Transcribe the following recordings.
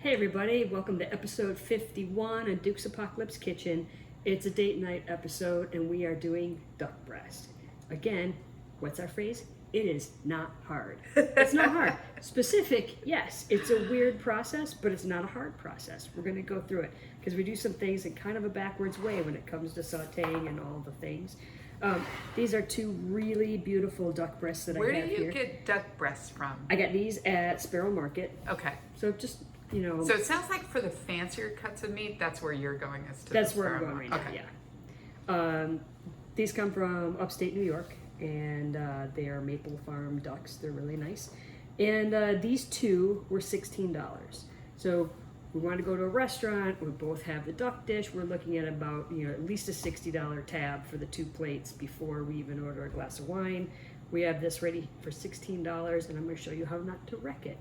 Hey everybody, welcome to episode 51 of Duke's Apocalypse Kitchen. It's a date night episode and we are doing duck breast. Again, what's our phrase? It is not hard. It's not hard. Specific, yes, it's a weird process, but it's not a hard process. We're going to go through it because we do some things in kind of a backwards way when it comes to sauteing and all the things. These are two really beautiful duck breasts that I have here. Where do you get duck breasts from? I got these at Sparrow Market. Okay. So just, you know. So it sounds like for the fancier cuts of meat, that's where you're going as to That's the where I'm Sparrow going right Market. now, yeah. These come from upstate New York, and they are Maple Farm ducks. They're really nice. And these two were $16. So we want to go to a restaurant. We both have the duck dish. We're looking at about, at least a $60 tab for the two plates before we even order a glass of wine. We have this ready for $16, and I'm going to show you how not to wreck it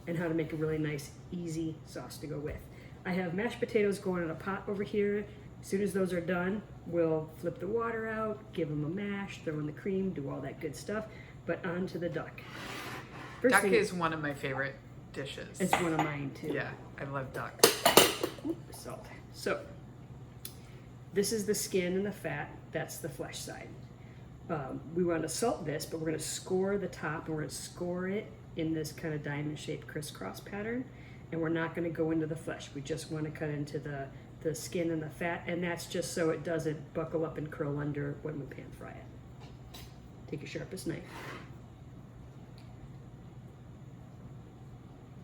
and how to make a really nice, easy sauce to go with. I have mashed potatoes going in a pot over here. As soon as those are done, we'll flip the water out, give them a mash, throw in the cream, do all that good stuff. But on to the duck. Duck is one of my favorite dishes. It's one of mine too. Yeah, I love duck. Ooh, salt. So, this is the skin and the fat. That's the flesh side. We want to salt this, but we're going to score the top, and we're going to score it in this kind of diamond-shaped crisscross pattern. And we're not going to go into the flesh. We just want to cut into the skin and the fat, and that's just so it doesn't buckle up and curl under when we pan fry it. Take your sharpest knife.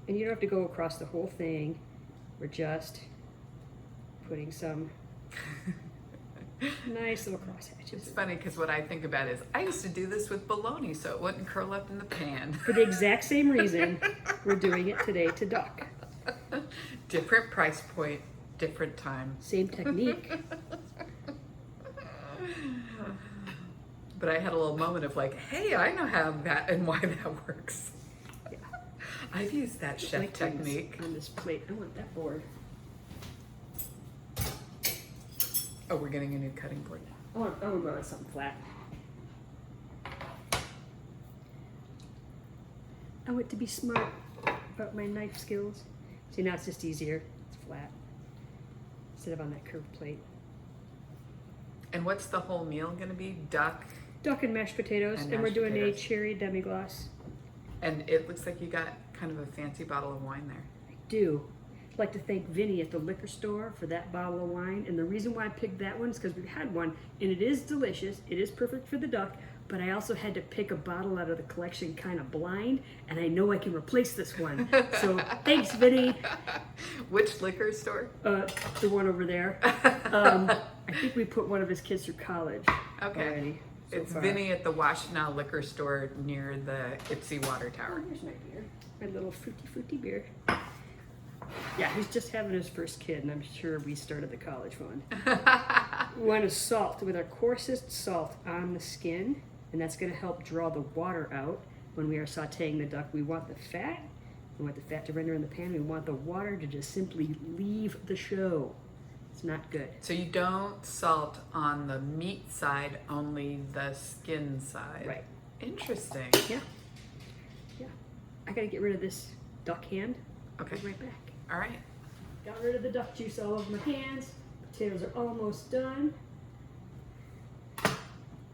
And you don't have to go across the whole thing. We're just putting some nice little cross hatches. It's funny because what I think about is I used to do this with bologna so it wouldn't curl up in the pan. For the exact same reason, we're doing it today to duck. Different price point, different time. Same technique. But I had a little moment of like, hey, I know how that and why that works. Yeah. I've used that chef Like things technique. on this plate. I want that board. Oh, we're getting a new cutting board. I want to go with something flat. I want to be smart about my knife skills. See, now it's just easier. It's flat instead of on that curved plate. And what's the whole meal going to be? Duck. Duck and mashed potatoes, and we're mashed doing potatoes. a cherry demi-glace. And it looks like you got kind of a fancy bottle of wine there. I do. I'd like to thank Vinny at the liquor store for that bottle of wine. And the reason why I picked that one is because we've had one, and it is delicious. It is perfect for the duck, but I also had to pick a bottle out of the collection kind of blind, and I know I can replace this one. So thanks, Vinny. Which liquor store? The one over there. I think we put one of his kids through college already. So It's far. Vinny at the Washtenaw liquor store near the Ipsy Water Oh, Tower. here's my beer. My little fruity beer. Yeah, he's just having his first kid, and I'm sure we started the college one. We want to salt with our coarsest salt on the skin, and that's going to help draw the water out when we are sauteing the duck. We want the fat. We want the fat to render in the pan. We want the water to just simply leave the show. It's not good. So you don't salt on the meat side, only the skin side. Right. Interesting. Yeah. Yeah. I got to get rid of this duck hand. Okay. I'll be right back. All right. Got rid of the duck juice all over my hands. Potatoes are almost done.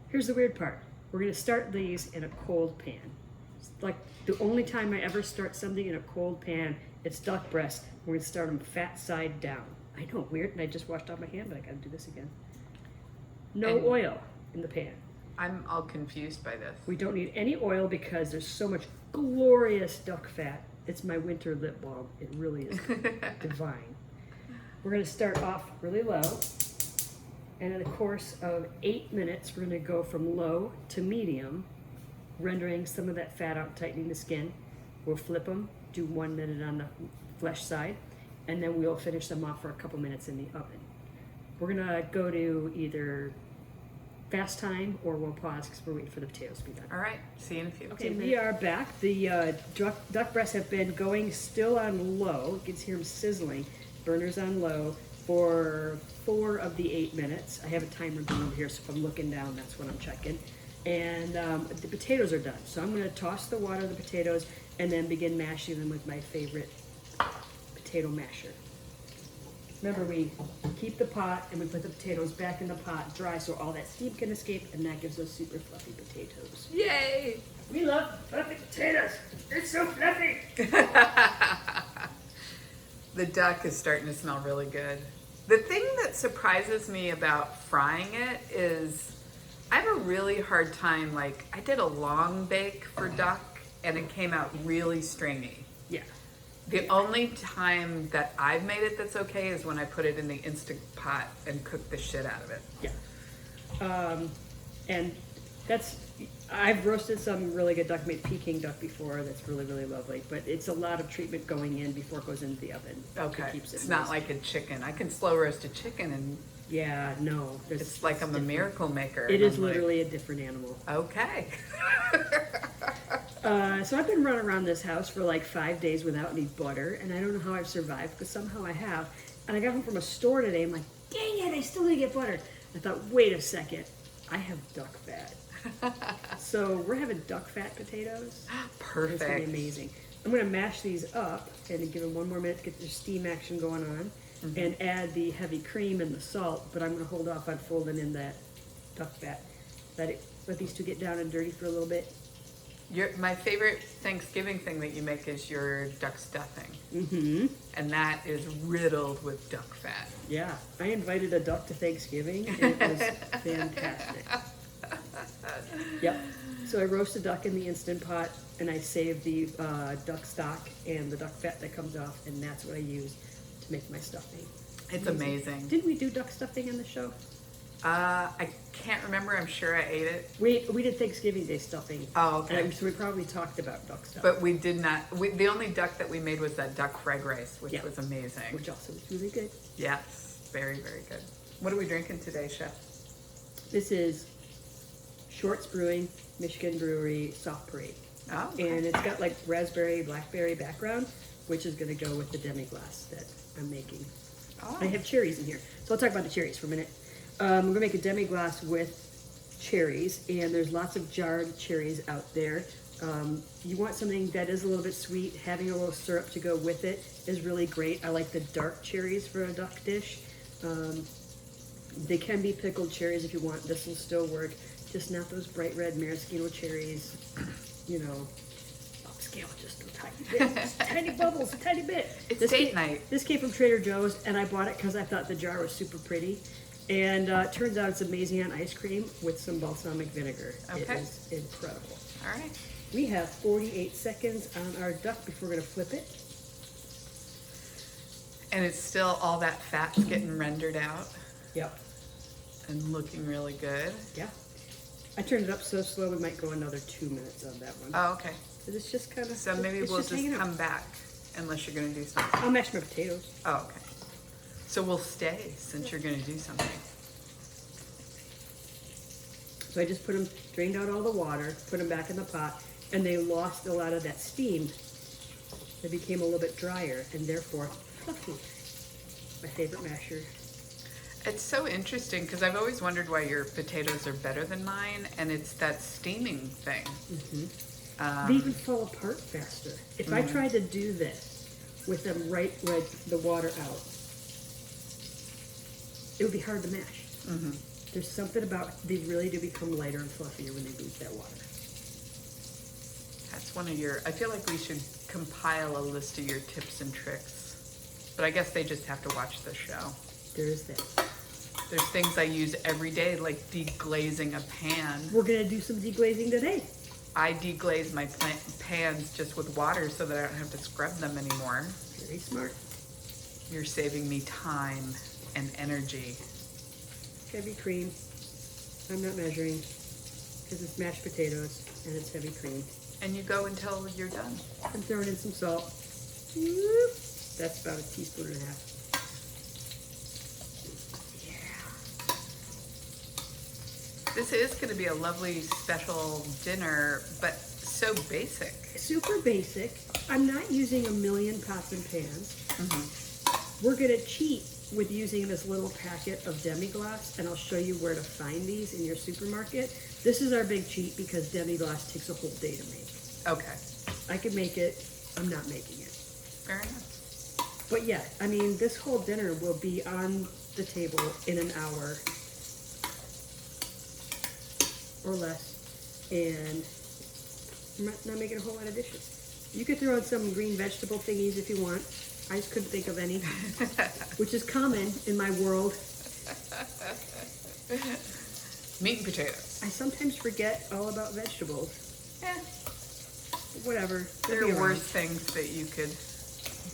Here's the weird part. We're gonna start these in a cold pan. It's like the only time I ever start something in a cold pan, it's duck breast. We're gonna start them fat side down. I know, weird, and I just washed off my hand, but I gotta do this again. No And- oil in the pan. I'm all confused by this. We don't need any oil because there's so much glorious duck fat. It's my winter lip balm. It really is divine. We're going to start off really low, and in the course of 8 minutes, we're going to go from low to medium, rendering some of that fat out, tightening the skin. We'll flip them, do 1 minute on the flesh side, and then we'll finish them off for a couple minutes in the oven. We're going to go to either fast time or we'll pause because we're waiting for the potatoes to be done. All right. See you in a few. Okay, we are back. The duck breasts have been going still on low. You can hear them sizzling. Burners on low for 4 of the 8 minutes. I have a timer going over here, so if I'm looking down, that's what I'm checking. And the potatoes are done. So I'm going to toss the water of the potatoes and then begin mashing them with my favorite potato masher. Remember, we keep the pot and we put the potatoes back in the pot dry so all that steam can escape, and that gives us super fluffy potatoes. Yay! We love fluffy potatoes. It's so fluffy. The duck is starting to smell really good. The thing that surprises me about frying it is I have a really hard time, like I did a long bake for duck and it came out really stringy. Yeah. The only time that I've made it that's okay is when I put it in the Instant Pot and cook the shit out of it. Yeah. And that's, I've roasted some really good duck, made Peking duck before. That's really, really lovely. But it's a lot of treatment going in before it goes into the oven. Okay. It keeps it It's not moist. like a chicken. I can slow roast a chicken and Yeah, no. it's like I'm a different. miracle maker. It and is I'm like, literally a different animal. okay. So I've been running around this house for like 5 days without any butter, and I don't know how I've survived, but somehow I have. And I got home from a store today, I'm like, dang it, I still didn't get butter. I thought, wait a second, I have duck fat. So we're having duck fat potatoes. Perfect. It's gonna be amazing. I'm gonna mash these up and give them 1 more minute to get their steam action going on, and add the heavy cream and the salt, but I'm gonna hold off on folding in that duck fat. Let these two get down and dirty for a little bit. My favorite Thanksgiving thing that you make is your duck stuffing. Mm-hmm. And that is riddled with duck fat. Yeah, I invited a duck to Thanksgiving, and it was fantastic. Yep. So I roast a duck in the Instant Pot, and I save the duck stock and the duck fat that comes off, and that's what I use to make my stuffing. It's amazing. Didn't we do duck stuffing in the show? I can't remember. I'm sure I ate it. We did Thanksgiving Day stuffing. Oh, okay. And so we probably talked about duck stuffing, But we did not. The only duck that we made was that duck fried rice, which Yeah. was amazing. which also was really good. Yes, very, very good. What are we drinking today, Chef? This is Shorts Brewing, Michigan Brewery, Soft Parade. Oh, okay. And it's got like raspberry, blackberry background, which is going to go with the demi-glace that I'm making. Oh. I have cherries in here. So I'll talk about the cherries for a minute. I'm going to make a demi-glace with cherries, and there's lots of jarred cherries out there. You want something that is a little bit sweet. Having a little syrup to go with it is really great. I like the dark cherries for a duck dish. They can be pickled cherries if you want. This will still work. Just not those bright red maraschino cherries. You know, upscale just a tiny bit. Just tiny bubbles, a tiny bit. It's This date came- night. This came from Trader Joe's, and I bought it because I thought the jar was super pretty. And it turns out it's amazing on ice cream with some balsamic vinegar. It Okay. is incredible. All right. We have 48 seconds on our duck before we're going to flip it. And it's still all that fat's getting rendered out Yep. and looking really good. Yeah. I turned it up so slow we might go another 2 minutes on that one. Oh, okay. But it's just kind of. So maybe we'll just hanging out. come back unless you're going to do something. I'll mash my potatoes. Oh, okay. So we'll stay since you're going to do something. So I just drained out all the water, put them back in the pot, and they lost a lot of that steam. They became a little bit drier and therefore fluffy. My favorite masher. It's so interesting because I've always wondered why your potatoes are better than mine, and it's that steaming thing. They even fall apart faster. If I tried to do this with them right with the water out, it would be hard to mash. There's something about, they really do become lighter and fluffier when they lose that water. That's one of your, I feel like we should compile a list of your tips and tricks. But I guess they just have to watch the show. There is that. There's things I use every day, like deglazing a pan. We're gonna do some deglazing today. I deglaze my pans just with water so that I don't have to scrub them anymore. Very smart. You're saving me time and energy. Heavy cream. I'm not measuring because it's mashed potatoes and it's heavy cream. And you go until you're done. I'm throwing in some salt. Whoop. That's about a teaspoon and a half. This is going to be a lovely special dinner, but so basic. Super basic. I'm not using a million pots and pans. We're gonna cheat with using this little packet of demi-glace, and I'll show you where to find these in your supermarket. This is our big cheat because demi-glace takes a whole day to make. Okay, I could make it, I'm not making it. fair enough. But yeah, I mean, this whole dinner will be on the table in an hour or less, and I'm not making a whole lot of dishes. You could throw in some green vegetable thingies if you want. I just couldn't think of any, which is common in my world. Meat and potatoes. I sometimes forget all about vegetables. Yeah. Whatever. There they'll be are around. worse things that you could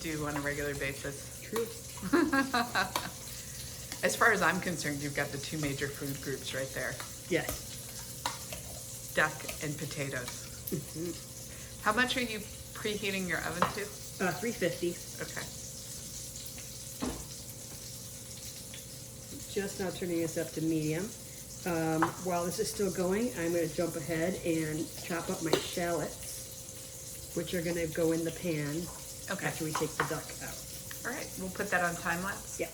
do on a regular basis. True. As far as I'm concerned, you've got the two major food groups right there. Yes. Duck and potatoes. Mm-hmm. How much are you preheating your oven to? 350. Okay. Just now turning this up to medium. While this is still going, I'm going to jump ahead and chop up my shallots, which are going to go in the pan Okay. after we take the duck out. All right, we'll put that on time lapse. Yeah.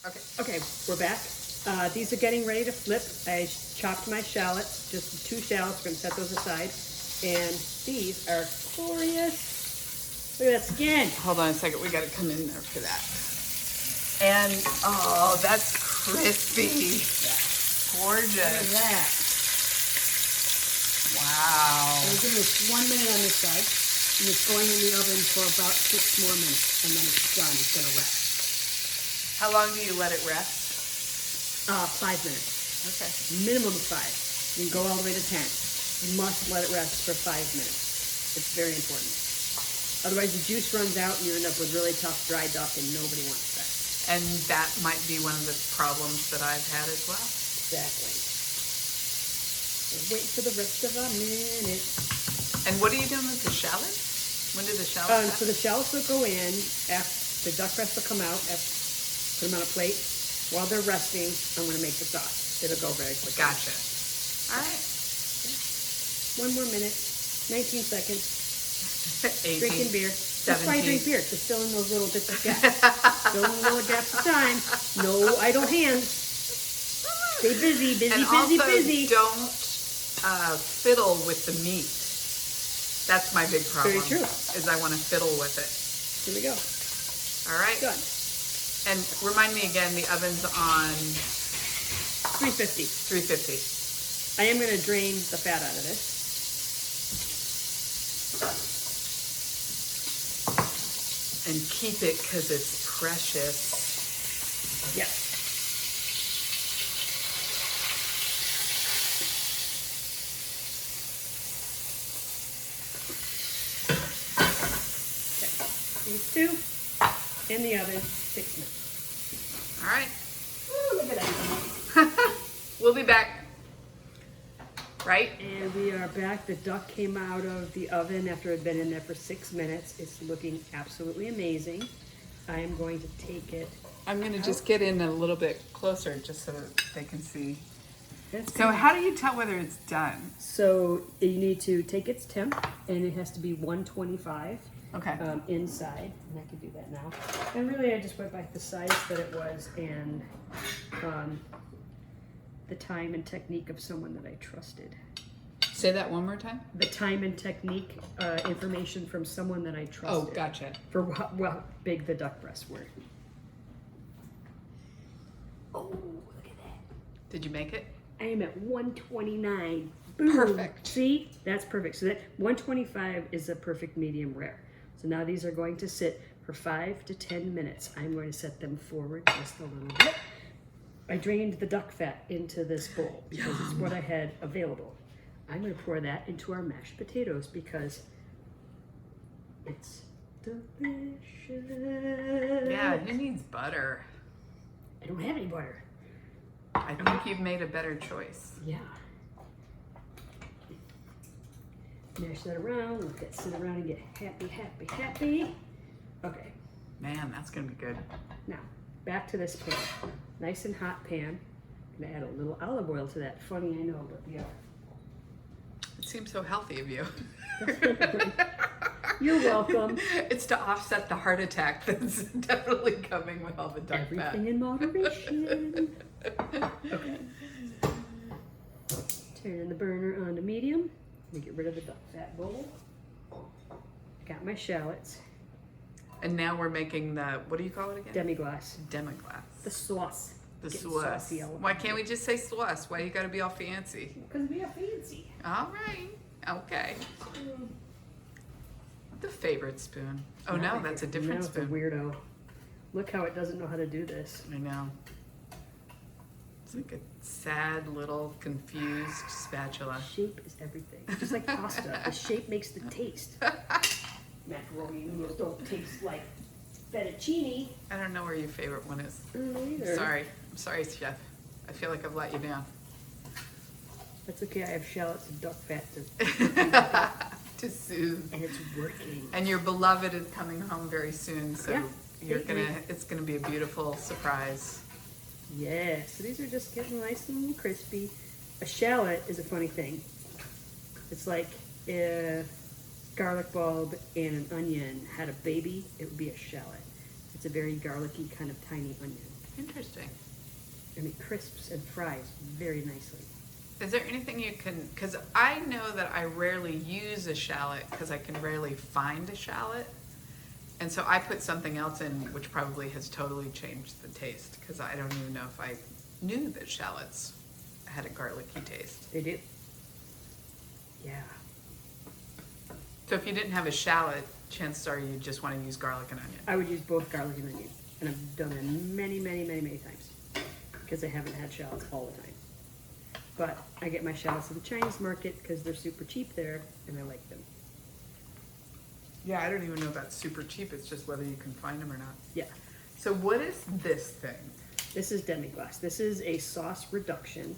Okay. Okay, we're back. These are getting ready to flip. I chopped my shallots, just 2 shallots. We're going to set those aside. And these are glorious. Look at that skin. Hold on a second. We got to come in there for that. And oh, that's crispy. Gorgeous. Look at that. Wow. I'm giving this 1 minute on this side, and it's going in the oven for about 6 more minutes, and then it's done. It's going to rest. How long do you let it rest? 5 minutes. Okay. Minimum of 5. You can go all the way to 10. You must let it rest for 5 minutes. It's very important. Otherwise, the juice runs out, and you end up with really tough dry duck, and nobody wants that. And that might be one of the problems that I've had as well. Exactly. We'll wait for the rest of a minute. And what are you doing with the shallots? When do the shallots So the shallots will go in, after the duck breast will come out, put them on a plate. While they're resting, I'm going to make the sauce. It'll go very quickly. Gotcha. All right. 1 more minute, 19 seconds, 18, drinking beer. That's why I 17. drink beer, to fill in those little bits of gaps. Fill in little gaps of time. No idle hands. Stay busy, busy, And busy, also busy. don't fiddle with the meat. That's my big problem. Very true. Is I want to fiddle with it. Here we go. All right. Done. And remind me again, the oven's on 350. 350. I am going to drain the fat out of this. And keep it because it's precious. Yeah. Okay. These two in the oven, 6 minutes. All right. Ooh, look at that. We'll be back. Right? And we are back. The duck came out of the oven after it had been in there for 6 minutes. It's looking absolutely amazing. I am going to take it. I'm going to just get in a little bit closer just so that they can see. That's So how do you tell whether it's done? So you need to take its temp, and it has to be 125 Okay. inside. And I can do that now. And really, I just went by the size that it was and the time and technique of someone that I trusted. Say that one more time. The time and technique information from someone that I trusted. Oh, gotcha. For how big the duck breasts were. Oh, look at that. Did you make it? I am at 129. Boom. Perfect. See? That's perfect. So that 125 is a perfect medium rare. So now these are going to sit for 5 to 10 minutes. I'm going to set them forward just a little bit. I drained the duck fat into this bowl because it's what I had available. I'm going to pour that into our mashed potatoes because it's delicious. Yeah, it needs butter. I don't have any butter. I think you've made a better choice. Yeah. Mash that around, let that sit around and get happy, happy, happy. Okay, Man, that's going to be good. now back to this pan. Nice and hot pan. I'm gonna add a little olive oil to that. Funny, I know, but yeah. It seems so healthy of you. You're welcome. It's to offset the heart attack that's definitely coming with all the duck fat. Everything in moderation. Okay. Turning the burner on to medium. Let me get rid of the duck fat bowl. Got my shallots. And now we're making the, what do you call it again? Demi-glace. Demi-glace. The sauce. The Getting sauce. saucy all Why over. can't we just say sauce? Why you gotta be all fancy? Because we are fancy. All right. Okay. The favorite spoon. Oh no, that's a different no, spoon. It's a weirdo. Look how it doesn't know how to do this. I know. It's like a sad little confused spatula. Shape is everything. Just like pasta. The shape makes the taste. Macaroni noodles don't taste like fettuccine. I don't know where your favorite one is. Either. Sorry. I'm sorry, chef. I feel like I've let you down. That's okay. I have shallots and duck fat to, To soothe. and it's working. And your beloved is coming home very soon, so Yeah. you're it's gonna be a beautiful surprise. Yeah. So these are just getting nice and crispy. A shallot is a funny thing. It's like if garlic bulb and an onion had a baby, it would be a shallot. It's a very garlicky kind of tiny onion. Interesting. And it crisps and fries very nicely. Is there anything you can, because I know that I rarely use a shallot because I can rarely find a shallot. And so I put something else in, which probably has totally changed the taste because I don't even know if I knew that shallots had a garlicky taste. They do. Yeah. So if you didn't have a shallot, chances are you just want to use garlic and onion. I would use both garlic and onion. And I've done it many, many, many, many times. Because I haven't had shallots all the time. But I get my shallots at the Chinese market because they're super cheap there and I like them. Yeah, I don't even know about super cheap. It's just whether you can find them or not. Yeah. So what is this thing? This is demi-glace. This is a sauce reduction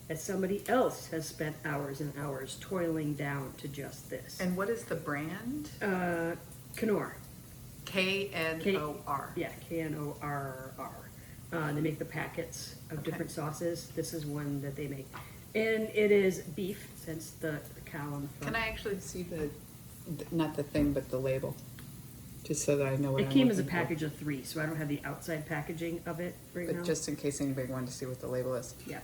that somebody else has spent hours and hours toiling down to just this. And what is the brand? Knorr. K-N-O-R. Yeah, Knorr. They make the packets of different sauces. This is one that they make. And it is beef, since the cow on the front. Can I actually see not the thing, but the label? Just so that I know what It I'm came as a looking for. package of 3, so I don't have the outside packaging of it right now. But just in case anybody wanted to see what the label is. Yeah.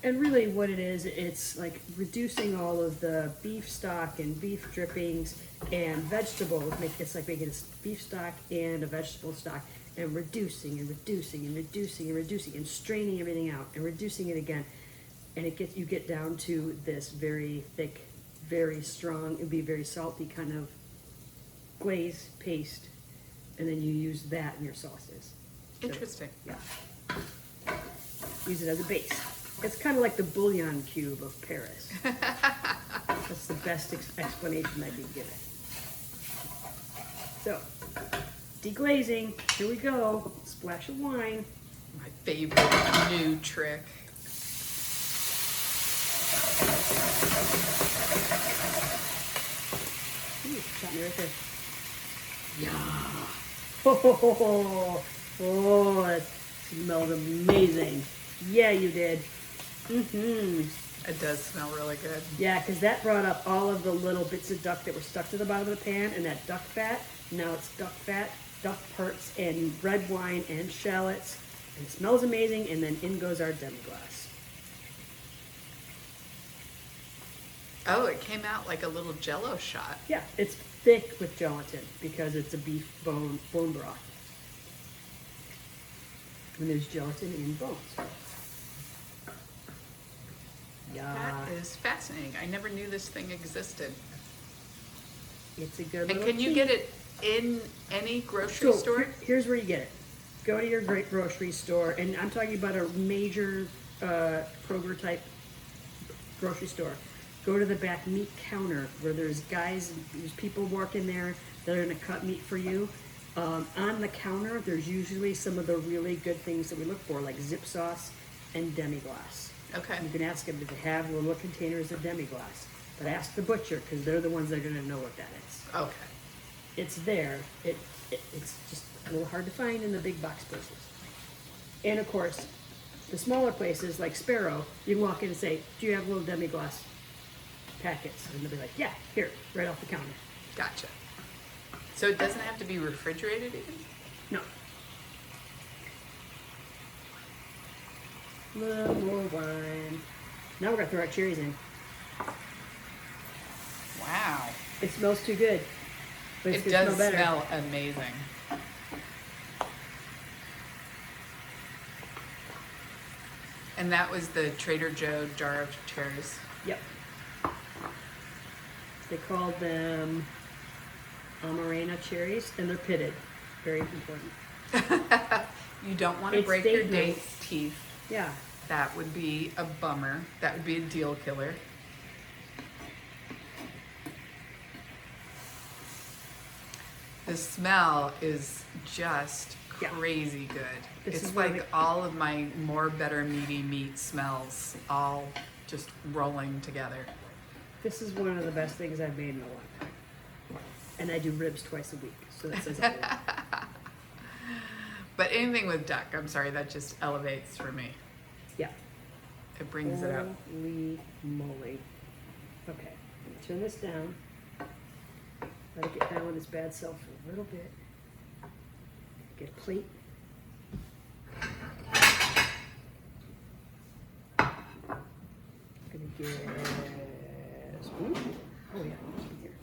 And really what it is, it's like reducing all of the beef stock and beef drippings and vegetables. It's like making a beef stock and a vegetable stock and reducing and reducing and reducing and reducing and straining everything out and reducing it again. And you get down to this very thick, very strong, it'd be very salty kind of glaze paste. And then you use that in your sauces. So, Interesting. yeah. Use it as a base. It's kind of like the bouillon cube of Paris. That's the best explanation I can give it. So, deglazing. Here we go. Splash of wine. My favorite new trick. Ooh, shot me right there. Yeah. Oh, that smells amazing. Yeah, you did. It does smell really good. Yeah, because that brought up all of the little bits of duck that were stuck to the bottom of the pan and that duck fat. Now it's duck fat, duck parts, and red wine and shallots. And it smells amazing, and then in goes our demi-glace. Oh, it came out like a little Jello shot. Yeah, it's thick with gelatin because it's a beef bone broth. And there's gelatin in bones. Yeah, That is fascinating. I never knew this thing existed. it's a good And little can you treat. get it in any grocery store? Here's where you get it. Go to your great grocery store, and I'm talking about a major Kroger type grocery store. Go to the back meat counter where there's people working there that are going to cut meat for you. On the counter, there's usually some of the really good things that we look for, like zip sauce and demi-glace. Okay. You can ask them if they have little containers of demi-glace, but ask the butcher because they're the ones that are going to know what that is. Okay. It's there. It's just a little hard to find in the big box places. And of course, the smaller places like Sparrow, you can walk in and say, "Do you have little demi-glace packets?" And they'll be like, "Yeah, here, right off the counter." Gotcha. So it doesn't have to be refrigerated even? No. A little more wine. Now we're gonna throw our cherries in. Wow. It smells too good. But it's It gonna does smell better. smell amazing. And that was the Trader Joe jar of cherries. Yep. They called them Amarena cherries, and they're pitted. Very important. You don't want to It's break your date night. date's teeth. Yeah. That would be a bummer. That would be a deal killer. The smell is just Yeah. crazy good. This It's is one of like all of my more better meaty meat smells all just rolling together. This is one of the best things I've made in a long time. And I do ribs twice a week, so that says everything. But anything with duck, I'm sorry, that just elevates for me. Yeah. It brings it up. Holy moly. Okay, turn this down. Let it get down with its bad self for a little bit. Get a plate. Gonna get a spoon. Oh yeah, spoon here.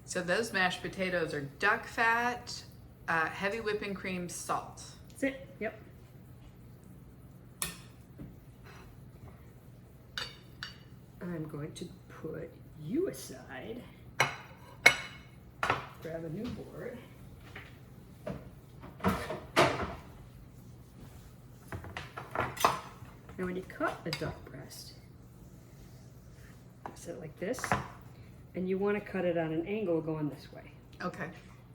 So those mashed potatoes are duck fat, heavy whipping cream, salt. That's it. Yep. I'm going to put you aside. Grab a new board. Now when you cut a duck breast, set it like this, and you want to cut it on an angle going this way. Okay.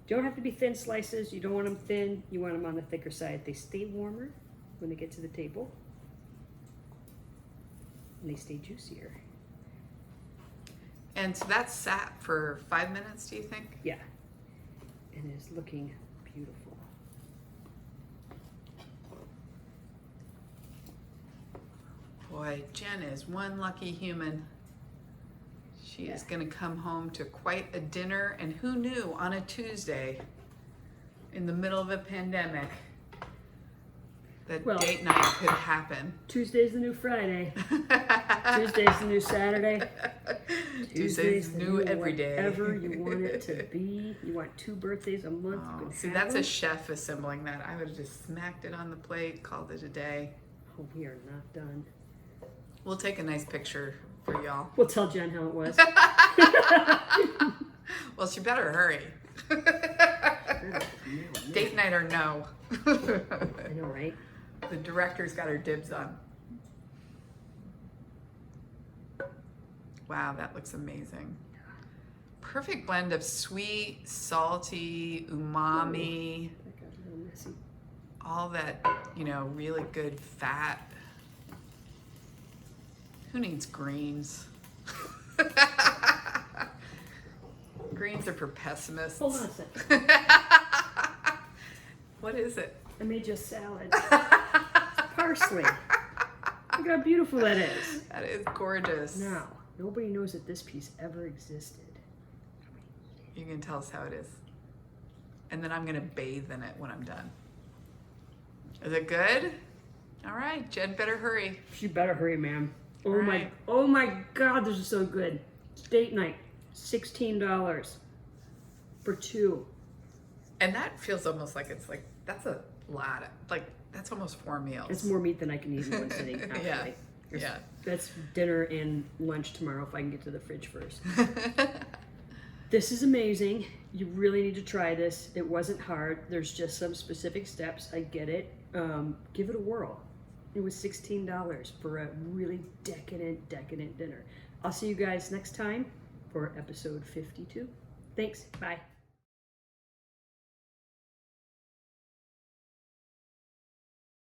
Don't have to be thin slices. You don't want them thin. You want them on the thicker side. They stay warmer when they get to the table, and they stay juicier. And so that's sat for 5 minutes, do you think? Yeah, and it's looking beautiful. Boy, Jen is one lucky human. She is going to come home to quite a dinner, and who knew on a Tuesday in the middle of a pandemic that Well, date night could happen. Tuesday's the new Friday. Tuesday's the new Saturday. Tuesday's the new every day. Whatever you want it to be. You want 2 birthdays a month. Oh, you can see, have that's them. a chef assembling that. I would have just smacked it on the plate, called it a day. Oh, we are not done. We'll take a nice picture for y'all. We'll tell Jen how it was. Well, she better hurry. Date night or no. I know, right? The director's got her dibs on. Wow, that looks amazing. Perfect blend of sweet, salty, umami, That got a little messy. all that, you know, really good fat. Who needs greens? Greens are for pessimists. Hold on a second. What is it? I made you a salad. Parsley. Look how beautiful that is. That is gorgeous. Now, nobody knows that this piece ever existed. You can tell us how it is. And then I'm gonna bathe in it when I'm done. Is it good? All right, Jen better hurry. You better hurry, ma'am. Oh All my, right. oh my God, this is so good. Date night, $16 for 2. And that feels almost like it's like, that's a lot. Like, that's almost 4 meals. It's more meat than I can eat in one sitting, actually. Yeah, It's- yeah. That's dinner and lunch tomorrow if I can get to the fridge first. This is amazing. You really need to try this. It wasn't hard. There's just some specific steps. I get it. Give it a whirl. It was $16 for a really decadent dinner. I'll see you guys next time for episode 52. Thanks. Bye.